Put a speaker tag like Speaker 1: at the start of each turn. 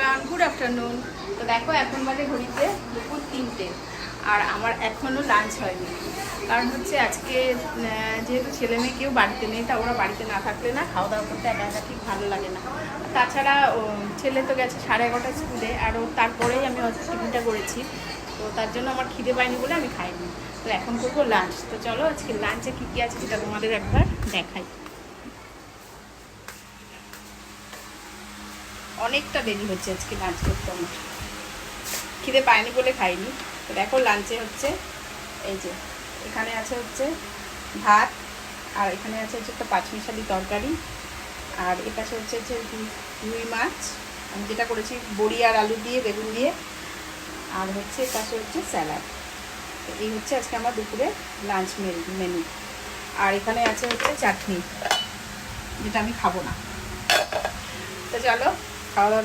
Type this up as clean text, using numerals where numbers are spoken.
Speaker 1: Everyone, good afternoon. তো দেখো এখন বাজে ঘড়িতে দুপুর 3টে, আর আমার এখনও লাঞ্চ হয়নি। কারণ হচ্ছে আজকে যেহেতু ছেলে মেয়ে কেউ বাড়িতে নেই, তা ওরা বাড়িতে না থাকলে না খাওয়া দাওয়া করতে একা একা ঠিক ভালো লাগে না। তাছাড়া ছেলে তো গেছে 11:30 স্কুলে, আর তারপরেই আমি টিফিনটা করেছি, তো তার জন্য আমার খিদে পায়নি বলে আমি খাইনি। তো এখন করবো লাঞ্চ। তো চলো আজকে লাঞ্চে কী কী আছে সেটা তোমাদের একবার দেখাই। অনেকটা দেরি হচ্ছে আজকে লাঞ্চ করতে, আমার খিদে পায়নি বলে খাইনি। তো দেখো লাঞ্চে হচ্ছে এই যে এখানে আছে হচ্ছে ভাত, আর এখানে আছে হচ্ছে একটা পাঁচমিশালি তরকারি, আর এপাশে হচ্ছে রুই মাছ আমি যেটা করেছি বড়ি আর আলু দিয়ে বেগুন দিয়ে, আর হচ্ছে এপাশে হচ্ছে স্যালাড। তো এই হচ্ছে আজকে আমার দুপুরে লাঞ্চ মেনু। আর এখানে আছে হচ্ছে চাটনি, যেটা আমি খাবো না। তো চলো খাওয়া দাওয়া